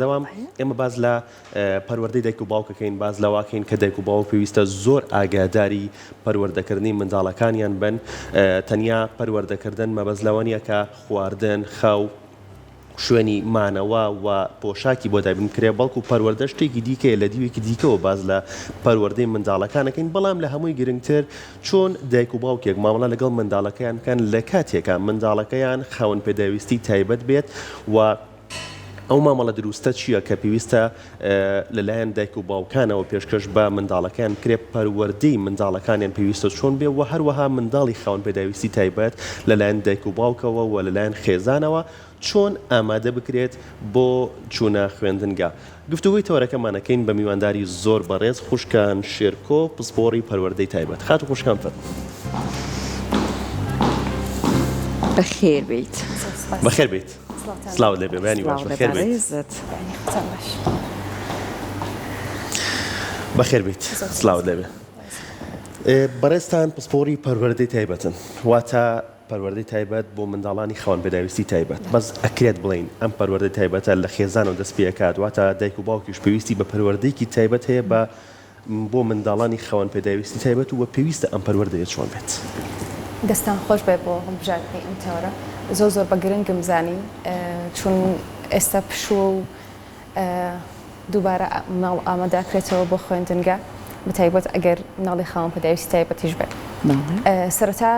دەوام ئێمە باز لە پەروەردەی دایک و باوکەکەین باز لەواکەین کە دایک و باوک پێویستە زۆر ئاگاداری پەروەردەکردنی منداڵەکانیان بن تەنیا پەروەردەکردن مەبەست لەوە نیە کە خواردن خەو شوێنی مانەوە و پۆشاکی بۆ دابین کرێ بەڵکو پەروەردە شتێکی دیکەیە لە دیوێکی دیکەەوە باز لە پەروەردەی منداڵەکانەکەین بەڵام لە هەمووی گرنگتر چۆن دایک و باوکێک مامەڵە لەگەڵ منداڵەکەیان بکەن لە کاتێکە منداڵەکەیان خاوەن پێداویستی تایبەت بێت و ئەو مامەڵە دروستە چییە کە پێویستە لەلایەن دایک و باوکانەوە پێشکەش بە منداڵەکان کرێ پەروەردەی منداڵەکانیان پێویستە چۆن بێ و هەروەها منداڵی خاوەن پێداویستی تایبەت لەلایەن دایک و باوکەوە و لەلایەن خێزانەوە چۆن ئامادە بکرێت بۆ چوونە خوێندنگا. گفتوگوی تەوەرەکەمانەکەین بە میوانداری زۆر بەڕێز خوشکان شێرکۆ پسپۆڕی پەروەردەی تایبەت. خات و خوشکان فەرموو. بەخێر بیت. بەخێر بیت. سلااو لێ بێ باش بەخێر بیت. بەخێر بیت. سلااو لێ بێ. بەڕێستان پسپۆڕی پەروەردەی تایبەتن واتە پەروەردەی تایبەت بۆ منداڵانی خاوەن پێداویستی تایبەت بەس ئەکرێت بڵین ئەم پەروەردەی تایبەتە لە خێزانەوە دەست پێکات واتە دایک و باوکیش پێویستی بە پەروەردەیەکی تایبەت هەیە بۆ منداڵانی خاوەن پێداویستی تایبەت و پێویستە ئەم پەروەردەیە چۆن بێت. دەستان خۆش بێ بۆ هەڵبژاردنی ئەم تەورە زۆر بە گرنگم زانی چون ئێستا پشووە و دووبارە مناڵ ئامادەکرێتەوە بۆ خوێندنگە بەتایبەت ئەگەر مناڵی خاوەن پێداویستی تایبەتیش بێت. سەرەتا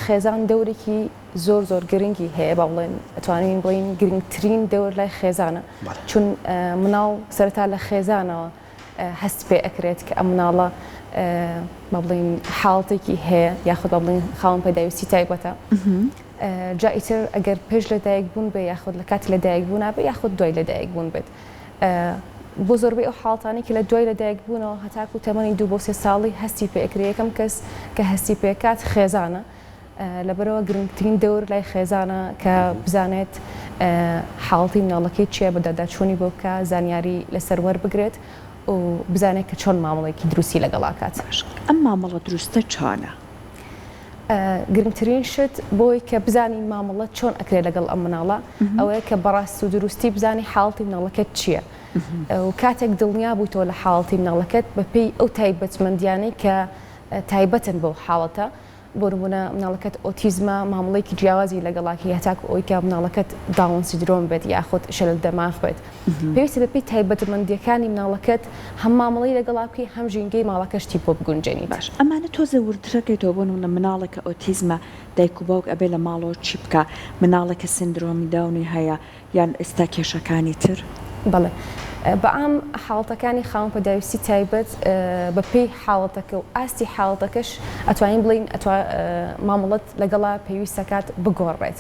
خێزان دەورێکی زۆر گرنگی هەیە با بڵێن ئەتوانین بڵین گرنگترین دەور لای خێزانە چون مناڵ سەرەتا لە خێزانەوە هەست پێ ئەکرێت کە ئەم مناڵە با بڵین حاڵتێکی هەیە یاخود با بڵین خاوەن پێداویستی تایبەتە جا ئیتر ئەگەر پێش لە دایک بوون بێ یاخود لە کاتی لە دایک بوون بێ یاخود دوای لە دایک بوون بێت بۆ زۆربەی ئەو حاڵتانی کە لە دوای لە دایک بوونەوە هەتاکو تەمەنی 2 بۆ 3 ساڵی هەستی پێ ئەکرێ یەکەم کەس کە هەستی پێکات خێزانە لەبەرەوە گرنگترین دەور لای خێزانە کە بزانێت حاڵتی مناڵەکەی چیە بە دەرداچوونی بۆ بکە زانیاری لەسەر وەربگرێت و بزانێت کە چۆن مامەڵێکی دروستی لەگەڵاکات. ئەم مامەڵە دروستە چۆنە؟ گرنگترین شت بۆی کە بزانین مامەڵە چۆن ئەکرێت لەگەڵ ئەم مناڵە ئەوەیە کە بەڕاست و دروستی بزانی حاڵتی مناڵەکەت چییە و کاتێک دڵنیا بوویتەوە لە حاڵتی مناڵەکەت بەپێی ئەو تایبەتمەندیانەی کە تایبەتن بۆ حاڵەتە بۆ نمونە مناڵەکەت ئۆتیزمە مامەڵەیەکی جیاوازی لەگەڵاکی هەتاکو ئەوی کە مناڵەکەت داون سیندرۆم بێت یاخود شەلل دەماغ بێت پێویستە بەپێی تایبەتمەندیەکانی مناڵەکەت هەم مامەڵەی لەگەڵاکی هەم ژینگەی ماڵەکەشتی بۆ بگونجێنی. باش ئەمانە تۆزە وردرەکەیتەوە بۆ نمونە مناڵێکە ئۆتیزمە دایک و باوک ئەبێ لە ماڵەوە چی بکە مناڵێکە سندرۆمی داونی هەیە یان ئێستا کێشەکانی تر؟ بەڵێ بەعام حاڵەتەکانی خاوەن پێداویستی تایبەت بەپێی حاڵەتەکە و ئاستی حاڵەتەکەش ئەتوانین بڵین مامەڵەت لەگەڵا پێویستەکات بگۆڕێت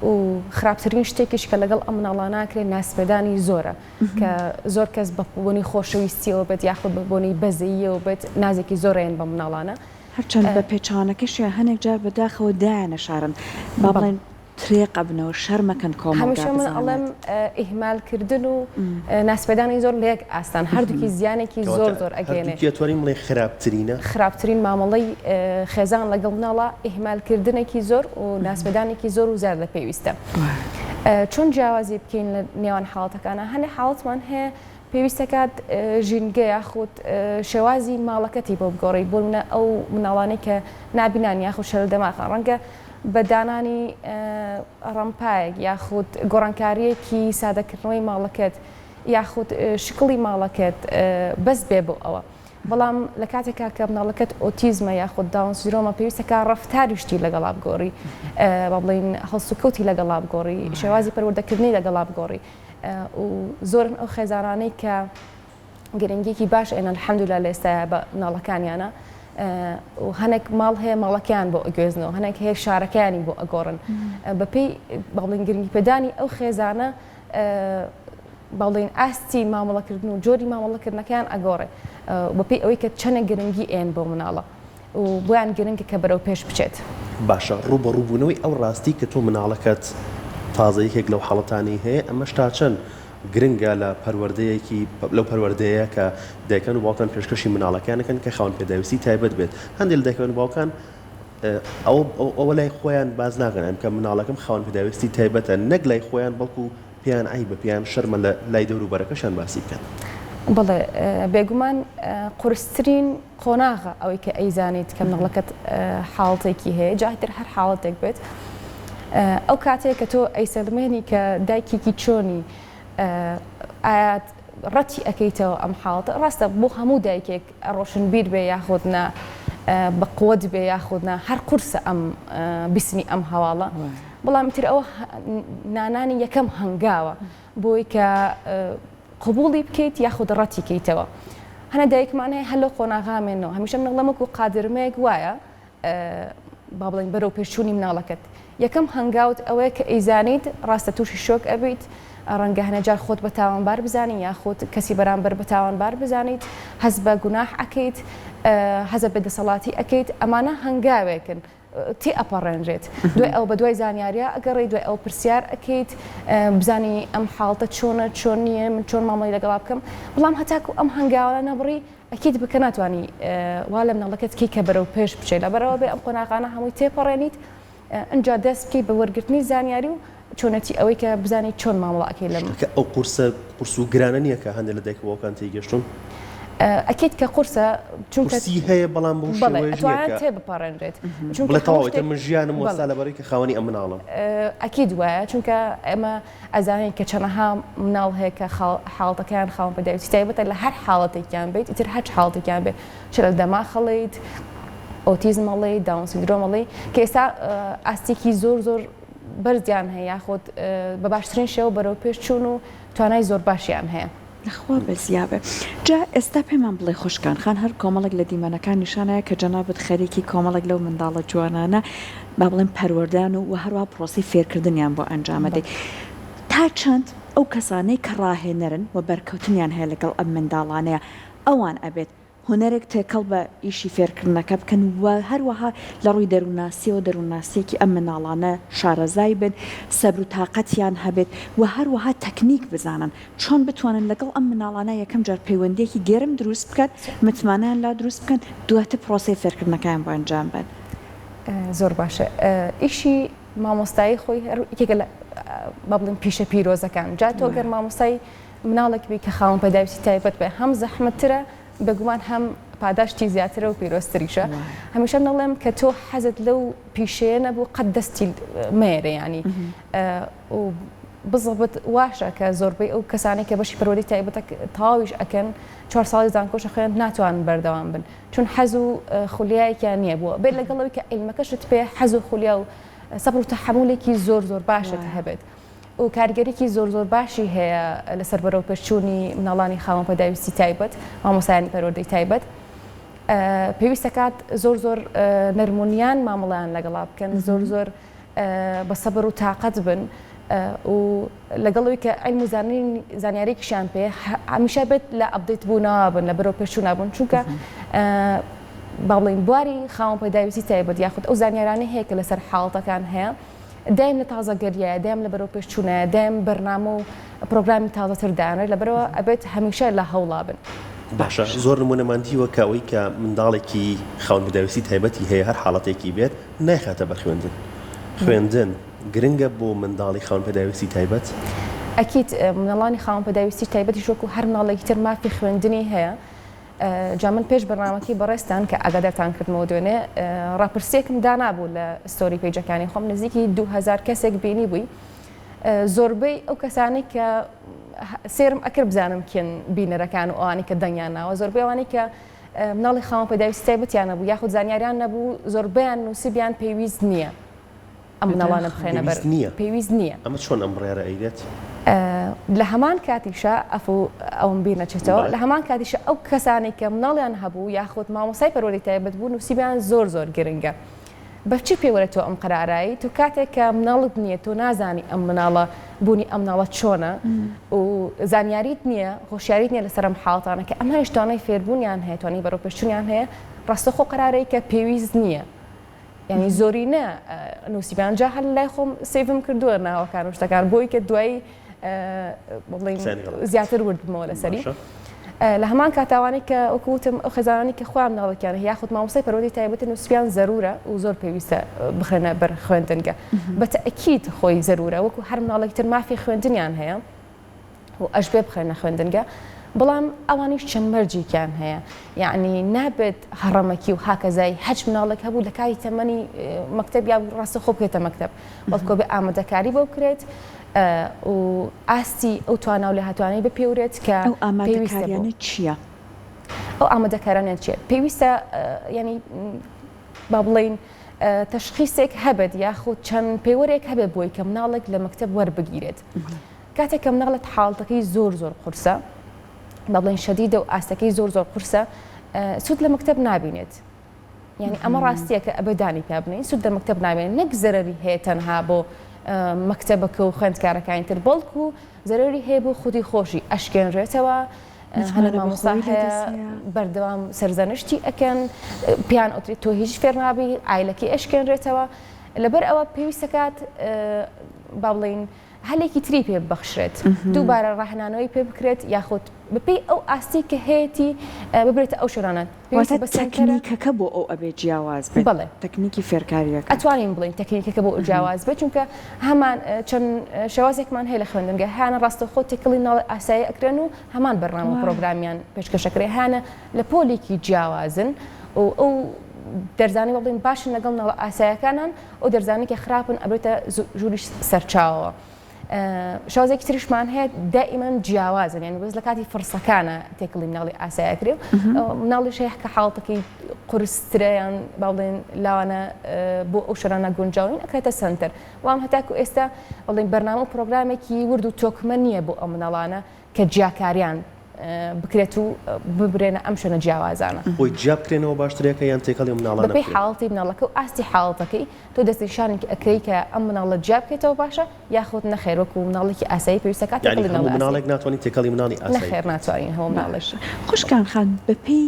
و خراپترین شتێکیش کە لەگەڵ ئەم مناڵە ناکرێت ناسپێدانی زۆرە کە زۆر کەس بە بۆنی خۆشەویستیەوە بێت یاخود بە بۆنی بەزەییەوە بێت نازێکی زۆرێن بە مناڵانە هەرچەند بە پێچانەکەشیە هەنێک جار بەداخەوە دایانە شارن با بڵێن ترێقە بنەوە شەرمەکەن کۆمەڵگا هەمیشە من ئەڵێم ئیهمالکردن و ناسپێدانی زۆر لە یەک ئاستان هەردووکی زیانێکی زۆر ئەگەێنێت توانین بڵێ خراپترین مامەڵەی خێزان لەگەڵ مناڵە ئیهمالکردنێکی زۆر و ناسپێدانێکی زۆر و زیاد لە پێویستە چۆن جیاوازی بکەین لە نێوان حاڵەتەکانە هەندێک حاڵەتمان هەیە پێویستەکات ژینگە یاخود شێوازی ماڵەکەتی بۆ بگۆڕی بۆ ئەو مناڵانەی کە نابینان یاخود شەلل دەماغان ڕەنگە بەدانانی ڕەمپایەک یاخود گۆڕانکاریەکی سادەکردنەوەی ماڵەکەت یاخود شکڵی ماڵەکەت بەس بێ بۆ ئەوە بەڵام لە کاتێکا کە مناڵەکەت ئۆتیزمە یاخود داون سیندرۆمە پێویستەکە ڕەفتاریشتی لەگەڵا بگۆڕی با بڵین هەڵسوکەوتی لەگەڵا بگۆڕی شێوازی پەروەردەکردنی لەگەڵا بگۆڕی و زۆرن ئەو خێزانانەی کە گرنگێکی باش ئێنە الحەمدوللا لە ئێستایا بە مناڵەکانیانە و هەنێک ماڵ هەیە ماڵەکەیان بۆ ئەگوێزنەوە هەنێک هەیە شارەکانی بۆ ئەگۆڕن بەپێی باڵین گرنگی پێدانی ئەو خێزانە باڵین ئاستی مامەڵەکردن و جۆری مامەڵەکردنەکەیان ئەگۆڕێ بەپێی ئەوەی کە چەنە گرنگی ئێن بۆ مناڵە و بۆیان گرنگە کە بەرەو پێش بچێت. باشە ڕوبەڕووبوونەوەی ئەو ڕاستی کە تۆ مناڵەکەت تازەیەکێک لەو حاڵەتانی هەیە ئەمەش تا چەند گرنگە لە پەروەردەیەکی لەو پەروەردەیە کە دایکان و باوکان پێشکەشی مناڵەکانەکەن کە خاوەن پێداویستی تایبەت بێت هەندێک لە دایکان و باوکان ئەوە لای خۆیان باز ناکەن کە مناڵەکەم خاوەن پێداویستی تایبەتە نەک لای خۆیان بەڵکو پێیان عیبە پێیان شەرمە لە لای دەوروبەرەکەشان باسی بکەن. بەڵێ بێگومان قورسترین قۆناغە ئەوەی کە ئەیزانیت کە مەڵەکەت حاڵتێکی هەیە جاهتر هەر حاڵەتێک بێت ئەو کاتێک کە تۆ ئەیسەلمێنی کە دایکێکی چۆنی ئایا ڕەتی ئەەکەیتەوە ئەم حاڵتە ڕاستە بۆ هەموو دایکێک ڕۆشنبیر بێ یاخودنا بە قوت بێ یاخودنا هەر قورسە ئەم بیسنی ئەم هەواڵە بەڵام تر ئەوە نانانی یەکەم هەنگاوە بۆی کە قبوڵی بکەیت یاخود ڕەتی کەیتەوە هەنە دایکمان هەیە هەلۆ قۆناغامێنەوە هەمیشە منەڵەمەک و قادرمەیەک وایە با بڵین بەرەو پێشچوونی مناڵەکەت یەکەم هەنگاوت ئەوەیە کە ئەیزانیت ڕاستە تووشی شۆک ئەبیت ڕەنگە هەنەجار خۆت بە تاوانبار بزانین یاخود کەسی بەرامبەر بە تاوانبار بزانیت هەز بە گوناح ئەکەیت هەزە بەدەسەڵاتی ئەکەیت ئەمانە هەنگاوێکن تی ئەپەڕێنرێت دوای ئەو بە دوای زانیاریە ئەگەڕی دوای ئەو پرسیار ئەکەیت بزانی ئەم حاڵتە چۆنە چۆن نییە من چۆن مامەڵی لەگەڵا بکەم بەڵام هەتاکو ئەم هەنگاوە نەبڕی ئەکیت بکە ناتوانانی وا لە مناڵەکەت کی کە بەرەو پێش بچێت لە بەرەوە بێ ئەم قۆناغانە هەمووی تێپەڕێنیت ئەجا دەست بکەیت بە وەرگرتنی زانیاری و چۆنەتی ئەوەی کە بزانیت چۆن مامەڵە ئەکەی لەم ئەو قورس و گرانە نییە کە هەندێک لە دایکەوەکان تێگەشتون ئەکیت کە قورسە چونکەسی هەیە بەڵام بۆ شێوەیە تێ بپەڕێنرێت بڵێ تەواوەتە من ژیانم وەستا لەبەرەوەی کە خاوەنی ئەم مناڵم ئەکید وایە چونکە ئێمە ئەزانین کە چەنەها مناڵ هەیە کە حاڵەتەکەیان خاوەن بەدایوتی تایبەتە لە هەر حاڵەتێکیان بێت ئیتر هەر حاڵەتێکیان بێت چ لە دەماخەڵیت ئۆتیزمەڵی داون سیندرۆمەڵی کە ئێستا ئاستێکی زۆر بەرزیان هەیە یاخۆت بە باشترین شێوە بەرەو پێش چوون و توانای زۆر باشیان هەیە. نەخوا بەزیابێ جا ئێستا پێمان بڵێ خوشکان خان هەر کۆمەڵک لە دیمەنەکان نیشانەیە کە جەنابەت خەریکی کۆمەڵک لەو منداڵە جوانانە با بڵێن پەروەردان و هەروە پرۆسی فێرکردنیان بۆ ئەنجامەدەی تا چەند ئەو کەسانەی کە ڕاهێنەرن و بەرکەوتنیان هەیە لەگەڵ ئەم منداڵانەیە ئەوان ئەبێت هوەرێک تێکەڵ بە ئیشی فێرکردنەکە بکەن و هەروەها لە ڕووی دەرووناسیەوە دەرووناسیەکی ئەم مناڵانە شارەزای بن سەبر و تااقەتیان هەبێت و هەروەها تەکنیک بزانن چۆن بتوانن لەگەڵ ئەم مناڵانە یەکەم جار پەیوەندێکی گەرم دروست بکەن متمانیان لا دروست بکەن دواتە پرۆسی فێرکردنەکەیان بۆ ئەنجام بن. زۆر باشە ئیشی مامۆستایی خۆی هەرێکە لە با بڵین پیشە پیرۆزەکان جا تۆ گەر مامۆستای مناڵێک بێ کە خاوەن پەیداویستی تایبەت بێ هەم زەحمەتترە بەگومان هەم پاداشتی زیاترە و پیرۆستریشە هەمیشە نەڵێم کە تۆ حەزت لەو پیشەیە نەبوو قەت دەستی مێرە ینی و بزڵبت واشە کە زۆربەی ئەو کەسانی کە بەشی پەروەردی تایبەتە تەواویش ئەکەن 4 ساڵی زانکۆشە خوێن ناتوانن بەردەوام بن چون حەز و خولیایەکیان نییە بووە بێت لەگەڵەوەی کە عیلمەکەشت پێ حەز و خولیا و سەبر و تەحمولێکی زۆر باشت هەبێت و کارگەرێکی زۆر باشی هەیە لەسەر بەرەو پێشچوونی مناڵانی خاوەن پەیداویستی تایبەت مامۆسایانی پەروەردەی تایبەت پێویستە کات زۆر نەرمونیان مامەڵیان لەگەڵا بکەن زۆر بە سەبر و تااقەت بن و لەگەڵەوەی کە عیلم و زانیاریکیشیان پێ هەمیشە بێت لە ئەپدەیت بوونەوە بن لە بەرەو پێشچوو نابوون چونکە با بڵین بواری خاوەن پەیداویستی تایبەت یاخود ئەو زانیارانەی هەیە کە لەسەر حاڵەتەکان هەیە دایم لە تازەگەریە دایم لە بەرەو پێشچوونە دایم بەرنامە و پرۆگرامی تازەتر دانێت لەبەرەوە ئەبێت هەمیشە لە هەوڵا بن. باشە زۆر نمونەماندیوە کەەوەی کە منداڵێکی خاوەن پەیداویستی تایبەتی هەیە هەر حاڵەتێکی بێت نایخاتە بەر خوێندن گرنگە بۆ منداڵی خاوەن پەیداویستی تایبەت ئەکیت مناڵانی خاوەن پەیداویستی تایبەتی شۆک و هەر مناڵێکی تر مافی خوێندنی هەیە جا من پێش بەرنامەکەی بەڕێستان کە ئاگادارتان کردمەوە دوێنێ ڕاپرسێکم دانابوو لە ستۆری پیجەکانی خۆم نزیکی 2000 کەسێک بینی بووی زۆربەی ئەو کەسانی کە سێرم ئەکرد بزانم کێن بینەرەکان و ئەوانی کە دەنگیان ناوە زۆربەی ئەوانی کە مناڵی خاوەن پەیداویستی تایبەتیان نەبوو یاخود زانیاریان نەبوو زۆربەیان نووسیبیان پێویست نییە ئەم مناڵانە بخێنە بەر پێویست نییە ئەمە چۆن ئەم ڕێرە ئەیدێت لە هەمان کاتیشە ئەوم بیر نەچێتەوە لە هەمان کاتیشە ئەو کەسانی کە مناڵیان هەبوو یاخود مامۆسای پەروەردەی تایبەت بوو نووسیبیان زۆر گرنگە بەچی پێوەرە تۆ ئەم قەرارایی تو کاتێک کە مناڵت نییە تۆ نازانی ئەم مناڵە بوونی ئەم مناڵە چۆنە و زانیاریت نییە خۆشیاریت نییە لەسەر ئەم حاڵەتانە کە ئەمە هێشتوانەی فێربوونیان هەیە توانی بەرەو پێشچوونیان هەیە ڕاستەخۆ قەرارەی کە پێویست نییە یعنی زۆری نە نووسیبیان جا هەر لای خۆم سیڤم کردووە ناوەکان و شتەکان بۆی کە دوایی زیاتر وردبمەوە لەسەری لە هەمان کاتاوانی کە وەکوتم ئەو خێزانانی کە خۆیان مناڵێکیان یاخود مامۆستای پەروەردەی تایبەتن نووسبیان زەرورە و زۆر پێویستە بخرێنە بەر خوێندنگە بەتەئکید خۆی زەرورە وەکو هەر مناڵێکی تر مافی خوێندنیان هەیە و ئەش بێ بخرێنە خوێندنگە بەڵام ئەوانیش چەند مەرجێکیان هەیە یعنی نابێت هەڕەمەکی و هاکەزای هەچ مناڵێک هەبوو لە کاری تەمەنی مەکتەب یا ڕاستە خۆ بکرێتە مەکتەب بەڵکۆ بێ ئامادەکاری بۆ بکرێت و ئاستی ئەو توانە و لە هاتوانەی بپێورێت کە ئەو ئامادەکاریانە چییە؟ ئەو ئامادەکارانیان چیە؟ پێویستە ینی با بڵێن تەشخیصێک هەبێت یاخود چەند پێوەرێک هەبێت بۆی کە مناڵێک لە مەکتەب وەربگیرێت کاتێک کە مناڵێت حاڵتەکەی زۆر قورسە با بڵێن شەدیدە و ئاستەکەی زۆر قورسە سوود لە مەکتەب نابینێت یعنی ئەمە ڕاستیە کە ئەبەدانی پێ بنین سوود لە مەکتەب نابێنێت نەک زەرەری هەیە تەنها بۆ مەکتەبەکە و خوێندکارەکانی تر بەڵکو زەرەری هەیە بۆ خودی خۆشی ئەشکێنرێتەوە هەنە مامۆستا هەیە بەردەوام سەرزانشتی ئەکەن پیان ئۆتری تۆ هیچ فێر نابی ئایلەکی ئەشکێنرێتەوە لەبەر ئەوە پێویستە کات با بڵێن هەلێکی تری پێ ببەخشرێت دووبارە ڕاهنانەوەی پێ بکرێت یاخود بپێی ئەو ئاستی کە هەیەی ببرێتە ئەو شورانە تەکنیکەکە بۆ ئەو ئەبێ جیاواز بێت بڵێ تەکنیکی فێرکاریەکە ئەتوانین بڵین تەکنیکەکە بۆ جیاواز بێت چونکە هەمان چەند شێوازێکمان هەیە لە خوێندنگە هیانە ڕاستەخۆ تێکڵی ناڵ ئاسایی ئەکرێن و هەمان بەرنامە پرۆگرامیان پێشکەشەکرێ هیانە لە پۆلێکی جیاوازن و ئەو دەرزانی بڵین باشن لەگەڵ ناڵ ئاسایەکانان ئەو دەرزانی کە خراپن ئەبرێتە ژووری سەرچاوەوە شازێکی تریشمان هەیە دائیمەن جیاوازن یعنی بەس لە کاتی فرسەکانە تێکڵی مناڵی ئاسایەکرێ مناڵیش هەیە کە حاڵتەکەی قورسترەیان با بڵێن لاوانە بۆ ئەو شەرانە گونجاوین ئەکرێتە سنتەر وام هەتاکو ئێستا بڵین بەرنامە و پرۆگرامێکی ورد و تۆکمە نییە بۆ ئەو مناڵانە کە جیاکاریان بکرێت و ببرێنە ئەم شوێنە جیاوازانە بۆی جیا بکرێنەوە باشترێکە یان تێکەڵی مناڵانە بەپێی حاڵەتی مناڵەکە و ئاستی حاڵەتەکەی تۆ دەستنیشانێکی ئەکرێی کە ئەم مناڵە جیا بکرێتەوە باشە یاخود نەخێر وەکو مناڵێکی ئاسایی پێویستە کات مناڵێک ناتوانێت تێکەڵی مناڵی ئاسایی نەخێر ناتوانین هەموو مناڵش خوشکان خان بەپێی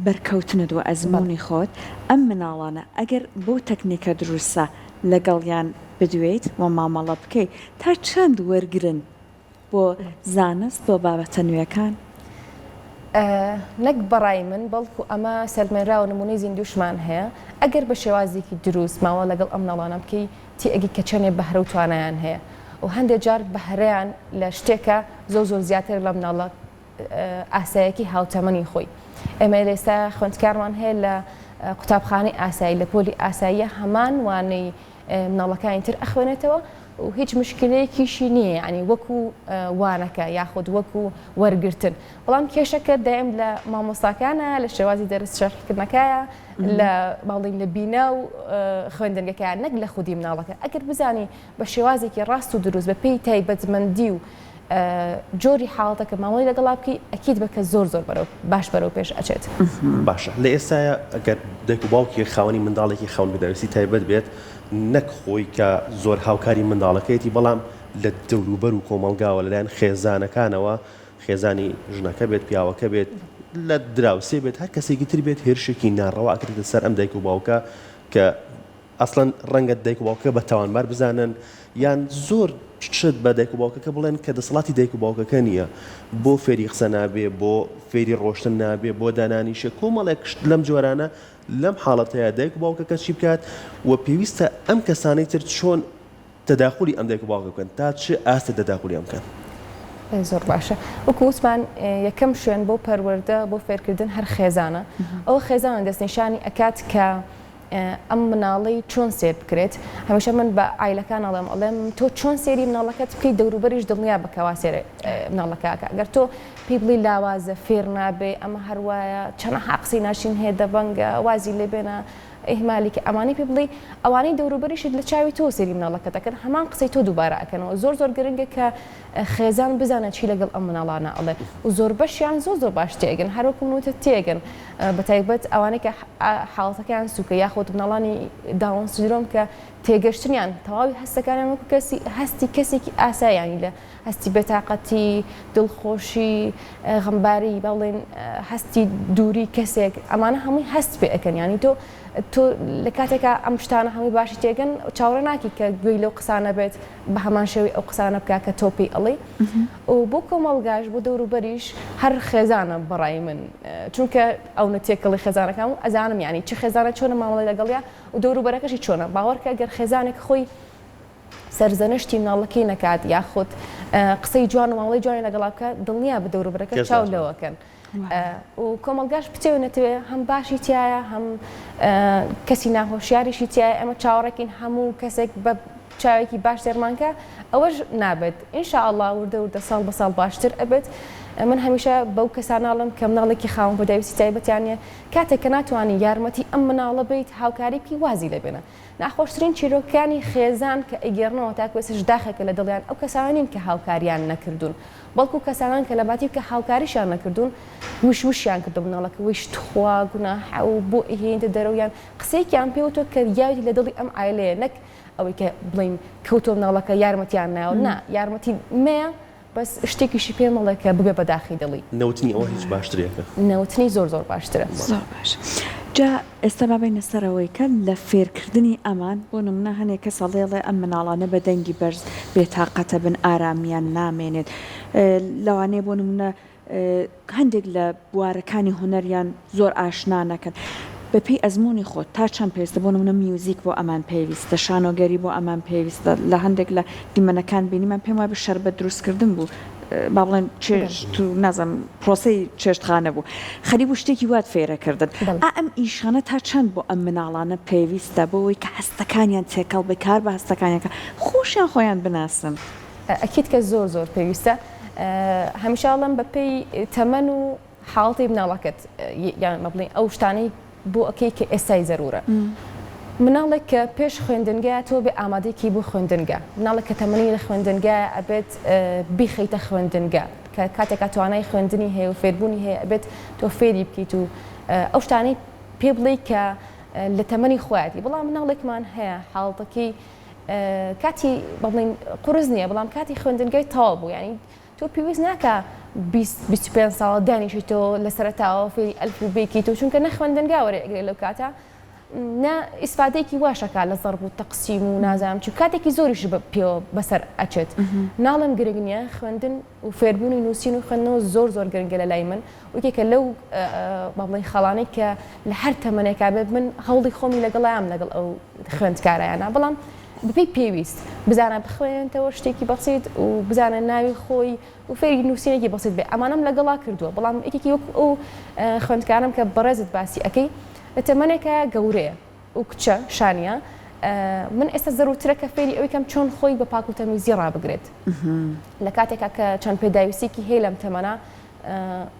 بەرکەوتنت و ئەزمموی خۆت ئەم مناڵانە ئەگەر بۆ تەکنیکە دروستە لەگەڵیان بدوێیت و مامەڵە بکەیت تا چەند وەرگرن بۆ زانست بۆ بابەتە نوێەکان نەک بەڕای من بەڵکو ئەمە سەرمێنرا و نمونەی زیندوشمان هەیە ئەگەر بە شێوازێکی دروست ماوە لەگەڵ ئەم ناڵانە بکەی تیئگی کە چەندێ بەهرە و توانایان هەیە و هەندێک جار بەهرەیان لە شتێکە زۆر زیاتر لە مناڵە ئاسایەکی هاوتەمەنی خۆی ئێمە ئێستا خوێندکارمان هەیە لە قوتابخانەی ئاسایی لە پۆلی ئاساییە هەمان وانەی مناڵەکانی تر ئەخوێنێتەوە و هیچ مشکلەیەکیشی نییە ینی وەکو وانەکە یاخود وەکو وەرگرتن بەڵام کێشەکە دائم لە مامۆستاکانە لە شێوازی دەرس شەرحکردنەکەیە لە باڵین لە بینە و خوێندنگەکەیان نەک لە خودی مناڵەکە ئەگەر بزانی بە شێوازێکی ڕاست و دروست بە پێی تایبەتمەندی و جۆری حاڵەتەکە ماوەی لەگەڵا بکەی ئەکید بکە زۆر باش بەرەو پێش ئەچێت باشە لە ئێستاە ئەگەر دایک و باوکی خاوەنی منداڵێکی خاون بەدەویستی تایبەت بێت نەک خۆی کە زۆر هاوکاری منداڵەکەیەتی بەڵام لە دەوروبەر و کۆمەلگاوە لەلایەن خێزانەکانەوە خێزانی ژنەکە بێت پیاوەکە بێت لە دراوسێ بێت هەر کەسێکی تر بێت هێرشێکی ناڕەوە ئەکرێتە سەر ئەم دایک و باوکە کە ئەسڵەن ڕەنگە دایک و باوکە بە تاوانبار بزانن یان زۆر شت بە دایک و باوکەکە بڵێن کە دەسەڵاتی دایک و باوکەکە نییە بۆ فێری قسە نابێ بۆ فێری ڕۆشتن نابێ بۆ دانانیشە کۆمەڵێک لەم جۆرانە لەم حاڵەتەیە دایک و باوکەکە چی بکات و پێویستە ئەم کەسانەی تر چۆن تەداخلی ئەم دایک و باوکە بکەن تا چه ئاستە تەداخلی ئەم بکەن زۆر باشە وەکو وسمان یەکەم شوێن بۆ پەروەردە بۆ فێرکردن هەر خێزانە ئەو خێزانە دەستنیشانی ئەکات کە ئەم مناڵی چۆن سێر بکرێت هەمیشە من بە ئایلەکان ئەڵێم تۆ چۆن سێری مناڵەکەت بکەیت دەوروبەریش دڵنیا بکەوا سێرە مناڵەکەکە ئەگەر تۆ پێی بڵی لاوازە فێر نابێ ئەمە هەروایە چەنە حەقسی ناشین هەیە دەبەنگە وازی لێ بێنە ئیهمالی کە ئەمانی پێ بڵی ئەوانەی دەوروبەریشت لە چاوی تۆ سێری مناڵەکەت دەکەن هەمان قسەی تۆ دووبارە ئەکەنەوە زۆر گرنگە کە خێزان بزانە چی لەگەڵ ئەم مناڵانە ئەڵێ و زۆر بەشیان زۆر باش تێگەن هەروەکو منوتە تێگەن بە تایبەت ئەوانەی کە حاڵەتەکەیان سوکە یاخۆت مناڵانی داوەن سندرۆم کە تێگەشتنیان تەواوی هەستەکانیان وەکو هەستی کەسێکی ئاسایانی لە هەستی بێتاقەتی دڵخۆشی غەمباری بەڵێن هەستی دووری کەسێک ئەمانە هەمووی هەست پێ ئەەکەن ینی تۆ لە کاتێکە ئەم شتانە هەمووی باشی تێگەن چاوەڕێ ناکی کە گوێی لەو قسانە بێت بە هەمان شێوی ئەو قسانە بکە کە تۆپی ئەڵێ و بۆ کۆمەڵگاش بۆ دەوروبەریش هەر خێزانە بەڕای من چونکە ئەو نەتێکەڵی خێزانەکەم و ئەزانم یعنی چه خێزانە چۆنە ماڵی لەگەڵیا و دەوروبەرەکەشی چۆنە باوەڕکە گەر خێزانێک خۆی سەرزەنشتی مناڵەکەی نەکات یاخود قسەی جوان و ماڵی جوانی لەگەڵا بکە دڵنیا بە دەوروبەرەکە چاو لەوەکەن و کۆمەلگاش بچێونێتەوێ هەم باشی تایە هەم کەسی ناهۆشیاریشی تایە ئەمە چاوەڕێکین هەموو کەسێک بە چاوێکی باش دەرمانکە ئەوەش نابێت ئینشاءالله وردە وردە ساڵ بە ساڵ باشتر ئەبێت من هەمیشە بەو کەساناڵم کە مناڵێکی خاوەن بۆ داویستی تایبەتیانە کاتێک کە ناتوانانی یارمەتی ئەم مناڵە بێت هاوکاری بکەی وازی لەبێنە ناخۆشترین چیرۆکانی خێزان کە ئەگەێڕنەوە تا کوێسش داخەکە لە دڵیان ئەو کەسانین کە هاوکاریان نەکردوون بەڵکو کەسانان کە لە باتی کە هاوکاریشیان نەکردوون وشوشیان کردو مناڵەکە ویشت خوا گوناح و بۆ ئیهێنتە دەرەویان قسەیەکیان پێوتۆ کە یاوی لە دڵی ئەم عایلەیە نەک ئەوەی کە بڵین کەوتۆ مناڵەکە یارمەتیان ناوە نا یارمەتی مەیە بەس شتێکیشی پێ مەڵێ کە ببێ بەداخی دڵی نەوتنی ئەوە هیچ باشترێکە نەوتنی زۆر باشترە زۆر باش جا ئێستا بابینە سەرەوەی کە لە فێرکردنی ئەمان بۆ نمونە هەنێک کە سەڵێڵێ ئەم مناڵانە بە دەنگی بەرز بێتاقەتە بن ئارامیان نامێنێت لەوانەیە بۆ نمونە هەندێک لە بوارەکانی هوەریان زۆر ئاشنا نەکەن بەپی ئەزمموی خۆت تا چەند پێویستە بۆ نمونە میوزیک بۆ ئەمان پێویستە شانۆگەری بۆ ئەمان پێویستە لە هەندێک لە دیمەنەکان بینیمان پێم وایە بە شەربەت دروستکردن بوو با بڵێن چێشت و نازم پرۆسەی چێشتخانە بوو خەریب و شتێکی وات فێرەکردن ئەم ئیشانە تا چەند بۆ ئەم مناڵانە پێویستە بۆەوەی کە هەستەکانیان تێکەڵ بکار بە هەستەکانیانکە خۆشیان خۆیان بناسن ئەکیت کە زۆر پێویستە هەمیشاڵم بەپێی تەمەن و حاڵتی مناڵەکەت یان مەبڵین ئەو شتانەی بۆ ئەەکەی کە ئێستای زەرورە مناڵێک کە پێش خوێندنگە تۆ بێ ئامادەیەکی بۆ خوێندنگە مناڵێک کە تەمەنی لە خوێندنگە ئەبێت بیخەیتە خوێندنگە کە کاتێکا توانای خوێندنی هەیە و فێربوونی هەیە ئەبێت تۆ فێری بکەیت و ئەو شتانەی پێ بڵێ کە لە تەمەنی خۆیاتی بەڵام مناڵێکمان هەیە حاڵتەکەی کاتی بڵین قورس نییە بەڵام کاتی خوێندنگەی تەواو بوو ینی تۆ پێویست ناکە 25 ساڵ دانیشیتەوە لە سەرەتاوە فێری ئەلفوبێکی تۆ چونکە نەخوێندنگا وەرەگرێت لەو کاتە نا ئیسفادەیەکی واشەکە لە زەرب و تەقسیم و نازانم چ کاتێکی زۆریش پێوە بەسەر ئەچێت ناڵم گرنگ نییە خوێندن و فێربوونی نووسین و خوێندنەوە زۆر گرنگە لە لای من وەکێکە لەو بەڵێ خەڵانەی کە لە هەر تەمەنێکا بێت من هەوڵی خۆمی لەگەڵیان لەگەڵ ئەو خوێندکارایانە بەڵام بپی پێویست بزانە بخوێنێتەوە شتێکی بەسیت و بزانە ناوی خۆی و فێری نووسینێکی بەسیت بێ ئەمانم لەگەڵا کردووە بەڵام یەکێکی وەک ئەو خوێندکارم کە بەڕێزت باسی ئەەکەی لە تەمەنێکە گەورەیە و کچە شانە من ئێستا زەروترەکە فێری ئەوەی کەم چۆن خۆی بە پاک و تەمیزی ڕابگرێت لە کاتێکا کە چەند پێداویستێکی هەیە لەم تەمەنا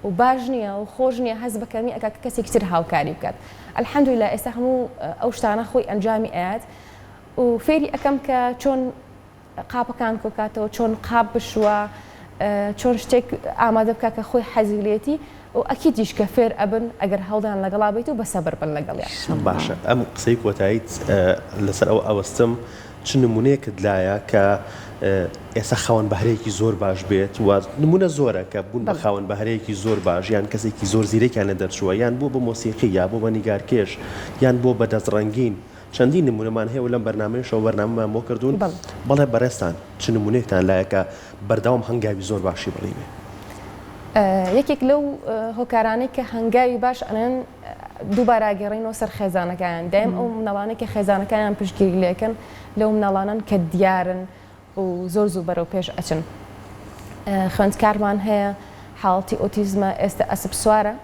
و باش نییە و خۆش نییە هەز بەکەمی ئەکا کەسێکی تر هاوکاری بکات الحەمدولillah ئێستا هەموو ئەو شتانە خۆی ئەنجامی ئاات و فێری ئەەکەم کە چۆن قاپەکان کۆکاتەوە چۆن قاپ بشووە چۆن شتێک ئامادە بکە کە خۆی حەزیلێتی و ئەکیدیش کە فێر ئەبن ئەگەر هەڵدان لەگەڵا بیت و بەسەبر بن لەگەڵیان باشە ئەم قسەی کۆتاییت لەسەر ئەو ئەوەستم چ نمونەیەکت لایە کە ئێستا خاوەن بەهرەیەکی زۆر باش بێت و نمونە زۆرە کە بوون بە خاوەن بەهرەیەکی زۆر باش یان کەسێکی زۆر زیرەکیان لە دەرچووە یان بۆ بە مۆسیقی یا بۆ بە نیگارکێش یان بۆ بە دەستڕەنگین چەندی نمونەمان هەیە و لەم بەرنامەیەشەوە بەرنامەمان بۆ کردوون بەڵێ بەڕێستان چ نمونەیەکتان لایە کە بەردەوام هەنگاوی زۆر باشی بڵێ یەکێک لەو هۆکارانەی کە هەنگاوی باش ئەنن دووبارە گەڕینەوە سەر خێزانەکان دایم ئەو مناڵانەی کە خێزانەکانیان پشتگیری لێکن لەو مناڵانن کە دیارن و زۆر زوو بەرەو پێش ئەچن خوێندکارمان هەیە حاڵەتی ئۆتیزمە ئێستا ئەسب سوارە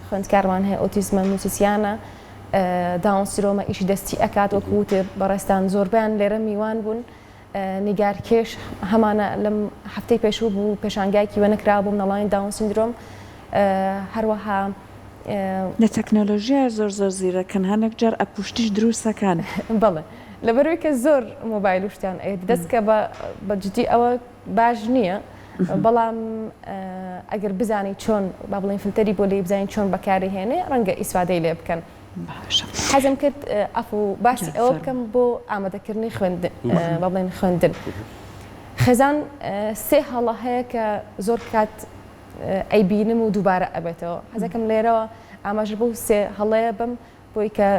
خوێندکارمان هەیە ئۆتیزمە موسیسیانە داون سیرۆمە ئیشی دەستی ئەکات وەکووتێ بەڕێستان زۆربیان لێرە میوان بوون نیگارکێش هەمانە لەم هەفتەی پێشوو بوو پێشانگایکی وەنەکرا بوو مناڵانی داون سیندرۆم هەروەها لە تەکنۆلۆژیا زۆر زیرەکەن هەنێک جار ئەپوشتیش دروستەکان بەڵێ لەبەرەوەی کە زۆر مۆبایل شتیان دەستکە بە جدی ئەوە باش نییە بەڵام ئەگەر بزانی چۆن با بڵێن فلتەری بۆ لێ بزانین چۆن بەکاری هێنێ ڕەنگە ئیسفادەی لێ بکەن حەزم کرد ئەف و باسی ئەوە بکەم بۆ ئامادەکردنی با بڵێن خوێندن خێزان سێ هەڵە هەیە کە زۆر کات ئەیبینم و دووبارە ئەبێتەوە حەزەکەم لێرەوە ئاماژە بۆ سێ هەڵەیە بم بۆی کە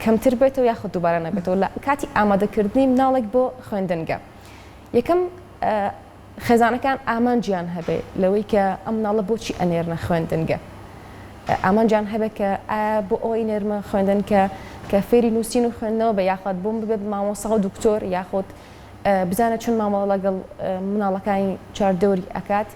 کەمتر بێتەوە یاخود دووبارە نەبێتەوە لە کاتی ئامادەکردنی مناڵێک بۆ خوێندنگە یەکەم خێزانەکان ئامانجیان هەبێ لەوەی کە ئەم مناڵە بۆچی ئەنێرنە خوێندنگە ئامانجیان هەبێت کە بۆ ئەوی نێرمە خوێندن کە فێری نووسین و خوێندنەوە بە یاخات بۆم ببێت مامۆستا و دکتۆر یاخۆت بزانە چون مامەڵە لەگەڵ مناڵەکانی چاردەوری ئەکات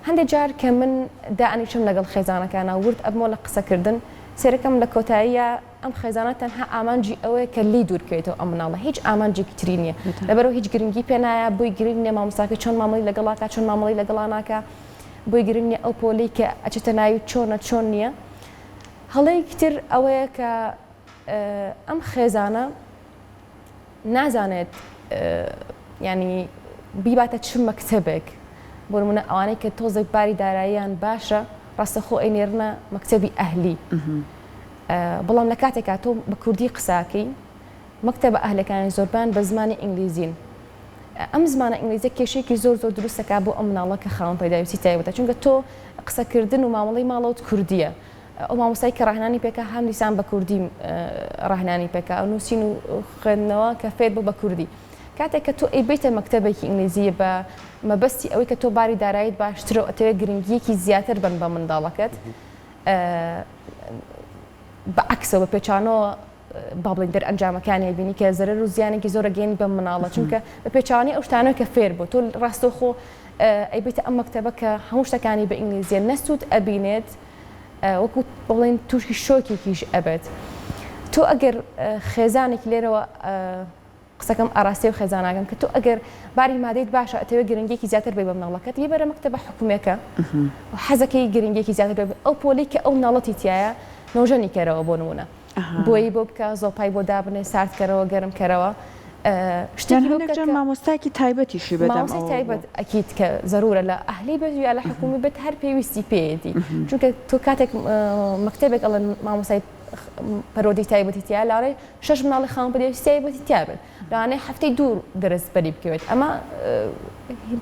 هەندێک جار کە من دائنیشم لەگەڵ خێزانەکانە ورد ئەبمۆ لە قسەکردن سێرەکەم لە کۆتاییە ئەم خێزانە تەنها ئامانجی ئەوەیە کە لی دوورکەوێتەوە ئەم مناڵە هیچ ئامانجێکی تری نییە لەبەرەوە هیچ گرنگی پێ نایە بۆی گرنگ نیە مامۆستاکە چۆن مامەڵی لەگەڵاکە چۆن مامەڵی لەگەڵاناکە بۆی گرنگ نیە ئەو پۆلی کە ئەچێتە ناوی چۆن نییە هەڵەیەکی تر ئەوەیە کە ئەم خێزانە نازانێت ینی بیباتە چ مەکتەبێک بۆ نمونە ئەوانەی کە تۆزێک باری داراییان باشە ڕاستەخۆ ئەینێرنە مەکتەبی ئەهلی بەڵام لە کاتێکا تۆ بە کوردی قساکەی مەکتەبە ئەهلەکانی زۆربان بە زمانی ئینگلیزین ئەم زمانە ئینگلیزی کێشێکی زۆر دروستەکە بۆ ئەم مناڵە کە خاوەن پەیداویستی تایبەتە چونکە تۆ قسەکردن و مامەڵەی ماڵەوت کوردیە ئەو مامۆستای کە ڕاهنانی پێکە هەم دیسان بە کوردی ڕاهنانی پێکە ئەو نووسین و خوێندنەوە کە فێر بۆ بە کوردی کاتێک کە تۆ ئەیبێتە مەکتەبێکی ئینگلیزیە بە مەبەستی ئەوەی کە تۆ باری داراییت باشترە و ئەتەوێت گرنگیەکی زیاتر بن بە منداڵەکەت بە عەکسەوە بە پێچانەوە با بڵین دەرئەنجامەکانی بینی کە زەرەر و زیانێکی زۆرە گەێنی بە مناڵە چونکە بە پێچوانی ئەو شتانەوە کە فێر بوو تۆ ڕاستەوخۆ ئەیبێتە ئەم مەکتەبە کە هەموو شتەکانی بە ئینگلیزیە نەسوود ئەبینێت وەکو بڵین تووشی شۆکێکیش ئەبێت تۆ ئەگەر خێزانێکی لێرەوە قسەکەم ئاراستەی و خێزاناگەم کە تۆ ئەگەر باری مادەیت باشە ئەتەوێت گرنگێکی زیاتر بێ بە مناڵەکەت بێبەرە مەکتەبە حکوومەکە و حەزەکەی گرنگێکی زیاتر بێ ئەو پۆلی کە ئەو مناڵەتی تایە نۆژەنی کەرەوە بۆ نمونە بۆی بۆ بکە زۆپای بۆ دابنێ ساردکەرەوە گەرمکەرەوە شتێکی مامۆستاکی تایبەتیشی بێت مامۆستی تایبەت ئەکید کە زەرورە لە ئەهلی بێت یا لە حکومی بێت هەر پێویستی پێیەتی چونکە تۆ کاتێک مەکتەبێک ئەڵەن مامۆستای پەرۆدی تایبەتی تیا لاڕێ 6 مناڵی خاوەن پەیداویستی تایبەتی تیا بێت لەوانەیە هەفتەی دوور دەرس بەری بکەوێت ئەمە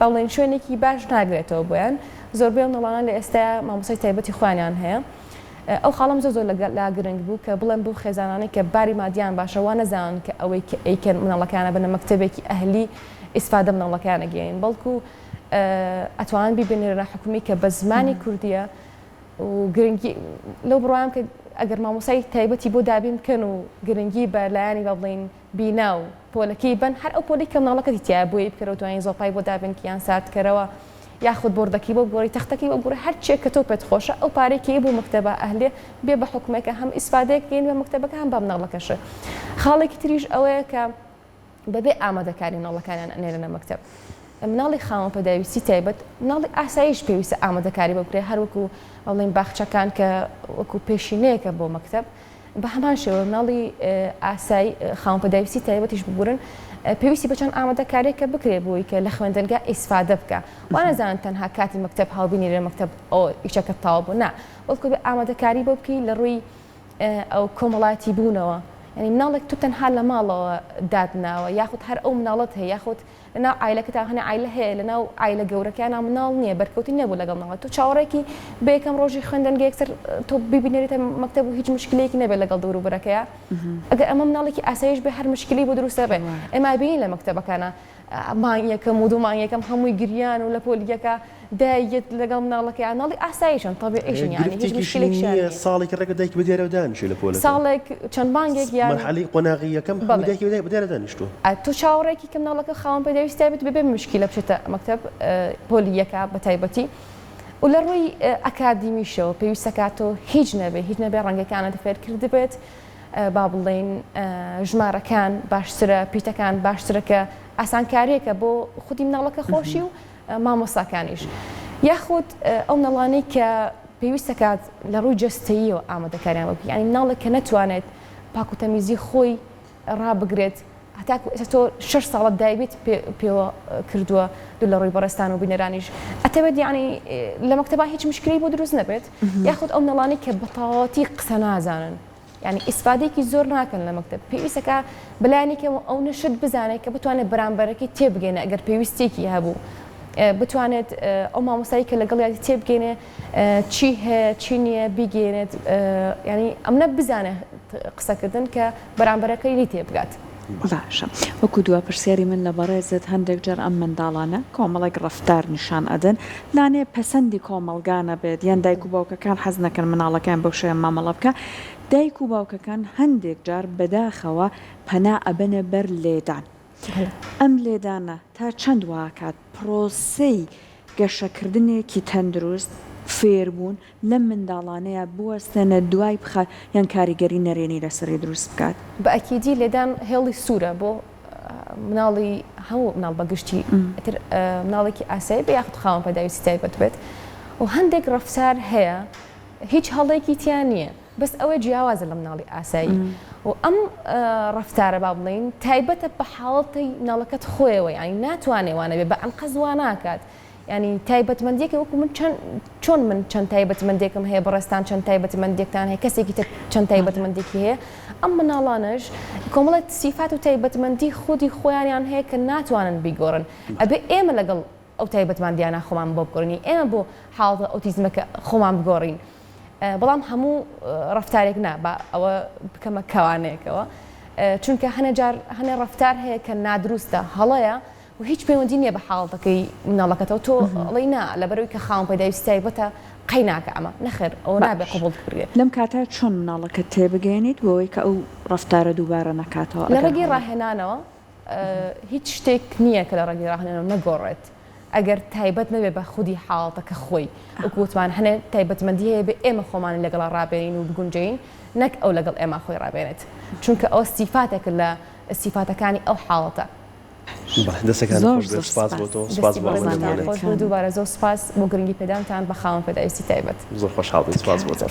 باڵێن شوێنێکی باش ناگرێتەوە بۆیان زۆربەی مناڵانە لە ئێستا مامۆستای تایبەتی خوانیان هەیە ئەو خاڵم زۆر لا گرنگ بوو کە بڵێن بوو خێزانانەی کە باری مادیان باشەوە نەزان کە ئەوەی ئەیکەن مناڵەکانە بنە مەکتەبێکی ئەهلی ئیسفادە مناڵەکانە گەین بەڵکو ئەتوان بیبێنێرە حکومی کە بە زمانی کوردیە و گرنگی لەو بڕوام کە ئەگەر مامۆسای تایبەتی بۆ دابین بکەن و گرنگی بە لایانی بە بڵین بینا و پۆلەکەی بن هەر ئەو پۆلی کە مناڵەکەتی تیا بۆی بکەرەوە توانین زۆپای بۆ دابن کیان ساردکەرەوە یاخود بردەکەی بۆ گۆڕی تەختەکەی بۆ گوڕی هەر چێک کە تۆ پێت خۆشە ئەو پارێکی بۆ مەکتەبە ئەهلێ بێ بە حکومەکە هەم ئیسفادەیەک گەین بە مەکتەبەکە هەم بە مناڵەکەشە خاڵێکی تریش ئەوەیە کە بەبێ ئامادەکاری مناڵەکانیان ئەنێرنە مەکتەب مناڵی خاوەن پەیداویستی تایبەت مناڵی ئاساییش پێویستە ئامادەکاری بە بکرێ هەروەکو بەڵێن باخچەکان کە وەکو پێشینەیەکە بۆ مەکتەب بە هەمان شێوە مناڵی ئاسایی خاوەن پەیداویستی تایبەتیش ببورن پێویستی بچەند ئامادەکارێکە بکرێ بۆی کە لە خوێندنگا ئیسفادە بکە وانەزانن تەنها کاتی مەکتەب هاوبینی لە مەکتەب ئەو ئیشەکە تاو بوو نا وەڵکو بێ ئامادەکاری بۆ بکەی لە ڕووی ئەو کۆمەڵایەتی بوونەوە ینی مناڵێک تو تەنها لە ماڵەوە دادناوە یاخود هەر ئەو مناڵەت هەیە یاخود لەناو عیلەکە تا هەنە عیلە هەیە لەناو عیلە گەورەکانە مناڵ نییە بەرکەوتی نەبوو لەگەڵ ناوە تۆ چاوەڕێکی بە یەکەم ڕۆژی خوێندنگە یەکسەر تۆ ببینێتە مەکتەب و هیچ مشکلەیەکی نەبێت لەگەڵ دەوروبەرەکەیە ئەگەر ئەمە مناڵێکی ئاسایش بێ هەر مشکلی بۆ دروستە بێ ئێمە بین لە مەکتەبەکانە مانگ یەکەم و دوو مانگ یەکەم هەمووی گریان و لە پۆلیەکە دایەت لەگەڵ مناڵەکەی ناڵی ئاساییشن تەبیعیشن یعنی هیچ مشکلێکی ساڵێک ڕێگە دایک بەدیارە دانیشێ لە پۆلەکە ساڵێک چەند مانگێک یان مەرحەلەی قۆناغی یەکەم دایکی بەدیارە دانیشتووە تۆ چاوەڕێکی کە مناڵەکە خاوەن پەیداویستی تایبەت ببێ مشکلە بچێتە مەکتەب پۆلیەکە بە تایبەتی و لە ڕووی ئەکادیمیشەوە پێویستەکاتەوە هیچ نەبێ ڕەنگەکانە فێر کرد بێت با بڵێن ژمارەکان باشترە پیتەکان باشترەکە ئاسانکاریەکە بۆ خودی مناڵەکە خۆشی و مامۆستاکانیش یاخود ئەو مناڵانەی کە پێویستەکات لە ڕووی جەستەییەوە ئامادەکاریان بکە ینی مناڵێک کە نەتوانێت پاکوتەمیزی خۆی ڕابگرێت هەتاکو ئێستا تۆ 6 ساڵت دایبێت پێوە کردووە دوو لە ڕووی بەڕێستان و بینەرانیش ئەتەوێت یعنی لە مەکتەبا هیچ مشکلی بۆ دروست نەبێت یاخود ئەو مناڵانی کە بەتەواوەتی قسە نازانن ینی ئیسفادێکی زۆر ناکەن لە مەکتەب پێویستەکە بەلایەنێکەوە ئەو نەشت بزانێت کە بتوانێت بەرامبەرەکەی تێبگەێنە ئەگەر پێویستێکی هەبوو بتوانێت ئەو مامۆستایی کە لەگەڵیاتی تێبگەێنێ چی هەیە چی نییە بیگەێنێت ینی ئەمنە بزانێت قسەکردن کە بەرامبەرەکەی لی تێبگات باشە وەکو دووە پرسیاری من لە بەڕێزت هەندێک جار ئەم منداڵانە کۆمەڵێک ڕەفتار نیشان ئەدەن لانێ پەسەندی کۆمەلگانە بێت یان دایک و باوکەکان حەز نەکەن مناڵەکان بەو شێوە مامەڵە بکە دایک و باوکەکان هەندێک جار بەداخەوە پەنا ئەبەنە بەر لێدان ئەم لێدانە تا چەند واکات پرۆسەی گەشەکردنێکی تەندروست فێربوون لەم منداڵانەیە بوەستێنە دوای بخات یان کاریگەری نەرێنی لەسەری دروست بکات بە ئەکیدی لێدان هێڵی سوورە بۆ مناڵی هەموو مناڵ بەگشتی مناڵێکی ئاسایی بە یاخود خاوەن پەیداویستی تایبەت بێت و هەندێک ڕەفتار هەیە هیچ هەڵەیەکی تیان نییە بەس ئەوەی جیاوازە لە مناڵی ئاسایی و ئەم ڕەفتارە با بڵین تایبەتە بە حاڵەتی مناڵەکەت خۆیەوە ینی ناتوانێ وانە بێ بە ئەنقەز وا ناکات ینی تایبەتمەندیەکە وەکو من چۆن من چەند تایبەتمەندێکم هەیە بەڕێستان چەند تایبەتمەندێکتان هەیە کەسێکی چەند تایبەتمەندێکی هەیە ئەم مناڵانش کۆمەڵێت سیفات و تایبەتمەندی خودی خۆیانیان هەیە کە ناتوانن بیگۆڕن ئەبێ ئێمە لەگەڵ ئەو تایبەتمەندیانە خۆمان بۆ بگۆڕنی ئێمە بۆ حاڵەتە ئۆتیزمەکە خۆمان بگۆڕین بەڵام هەموو ڕەفتارێک نا بە ئەوە بکەمە کەوانەیەکەوە چونکە هەنێ ڕەفتار هەیە کە نادروستە هەڵەیە و هیچ پەیوەندی نییە بە حاڵەتەکەی مناڵەکەتەوە تۆ ئەڵێی نا لەبەرەوەی کە خاوەن پەیداویستی تایبەتە قەی ناکە ئەمە نەخێر ئەوە نابێ قبوڵ بکرێت لەم کاتە چۆن مناڵەکە تێبگەێنیت بۆەوەی کە ئەو ڕەفتارە دووبارە نەکاتەوە لە ڕێگەی ڕاهێنانەوە هیچ شتێک نییە کە لە ڕێگەی ڕاهێنانەوە نەگۆڕێت ئەگەر تایبەت نەبێ بە خودی حاڵەتەکە خۆی وەکوتمان هەنێ تایبەتمەندی هەیە بێ ئێمە خۆمان لەگەڵ ڕابێنین و بگونجین نەک ئەو لەگەڵ ئێمە خۆی ڕابێنێت چونکە ئەو سیفاتێکە لە سیفاتەکانی ئەو حاڵەتە دەستەکان سپاس بۆ تۆ سپاس بۆ خۆش دووبارە زۆر سپاس بۆ گرنگی پێدانتان بە خاوەن پەیداویستی تایبەت زۆر خۆشحاڵ بووین سپاس بۆ تۆ